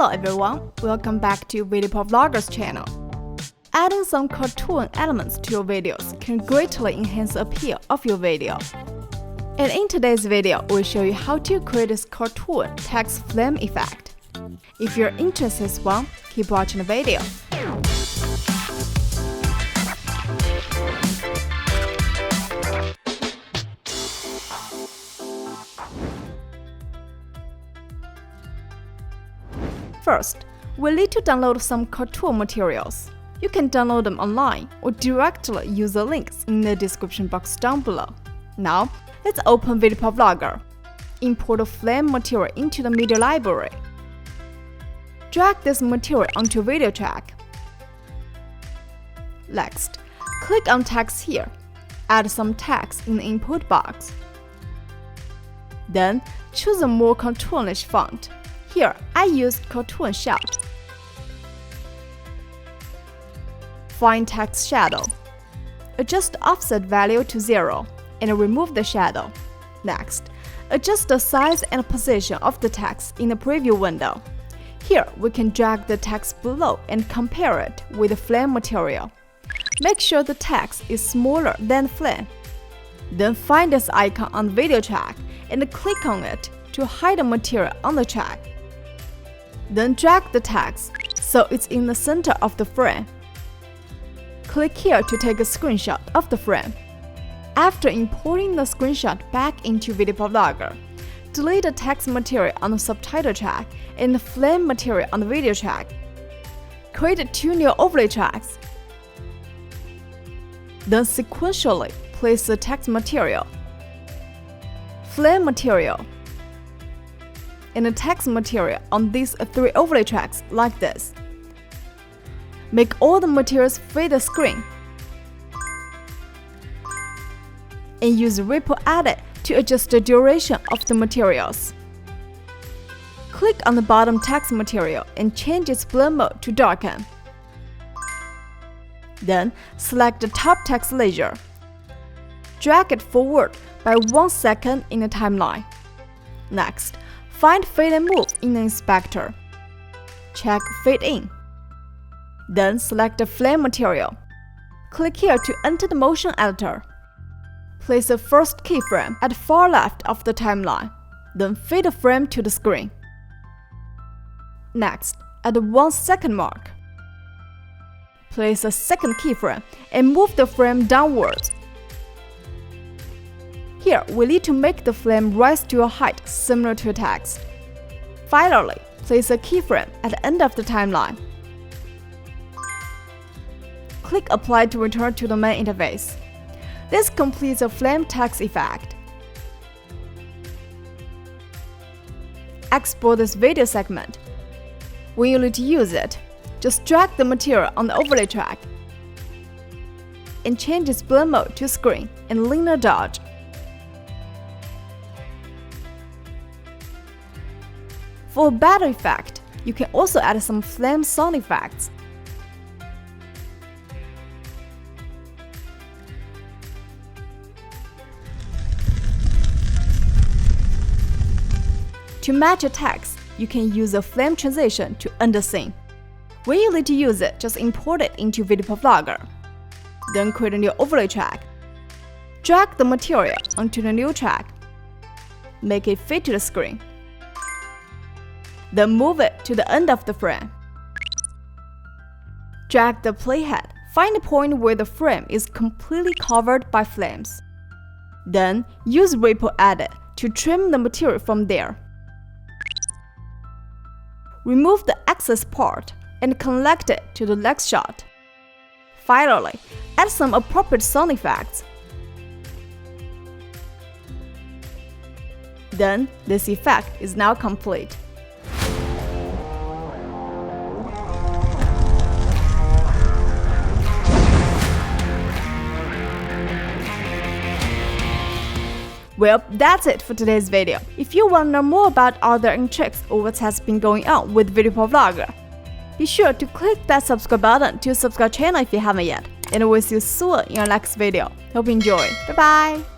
Hello everyone, welcome back to VideoProc Vlogger's channel. Adding some cartoon elements to your videos can greatly enhance the appeal of your video. And in today's video, we'll show you how to create this cartoon text flame effect. If you're interested in this one, keep watching the video. First, we'll need to download some cartoon materials. You can download them online or directly use the links in the description box down below. Now, let's open VideoProc Vlogger. Import the flame material into the media library. Drag this material onto a video track. Next, click on text here. Add some text in the input box. Then, choose a more cartoonish font. Here, I used Cartoon Shout. Find text shadow. Adjust the offset value to 0 and remove the shadow. Next, adjust the size and position of the text in the preview window. Here, we can drag the text below and compare it with the flame material. Make sure the text is smaller than flame. Then find this icon on the video track and click on it to hide the material on the track. Then drag the text so it's in the center of the frame. Click here to take a screenshot of the frame. After importing the screenshot back into VideoProc Vlogger, delete the text material on the subtitle track and the flame material on the video track. Create 2 new overlay tracks. Then sequentially place the text material, flame material, and the text material on these 3 overlay tracks like this. Make all the materials fit the screen. And use Ripple Edit to adjust the duration of the materials. Click on the bottom text material and change its blend mode to darken. Then, select the top text layer. Drag it forward by 1 second in the timeline. Next, find Fade and Move in the inspector. Check Fade In. Then select the flame material. Click here to enter the motion editor. Place the first keyframe at the far left of the timeline. Then fade the frame to the screen. Next, at the 1 second mark, place a second keyframe and move the frame downwards. Here, we need to make the flame rise to a height similar to text. Finally, place a keyframe at the end of the timeline. Click Apply to return to the main interface. This completes the flame text effect. Export this video segment. When you need to use it, just drag the material on the overlay track and change its blend mode to screen and linear dodge. For a better effect, you can also add some flame sound effects. To match a text, you can use a flame transition to end the scene. When you need to use it, just import it into VideoProc Vlogger. Then create a new overlay track. Drag the material onto the new track. Make it fit to the screen. Then move it to the end of the frame. Drag the playhead. Find the point where the frame is completely covered by flames. Then use Ripple Edit to trim the material from there. Remove the excess part and connect it to the next shot. Finally, add some appropriate sound effects. Then, this effect is now complete. Well, that's it for today's video. If you want to know more about other tricks or what has been going on with VideoProc Vlogger, be sure to click that subscribe button to subscribe channel if you haven't yet. And we'll see you soon in our next video. Hope you enjoy. Bye bye!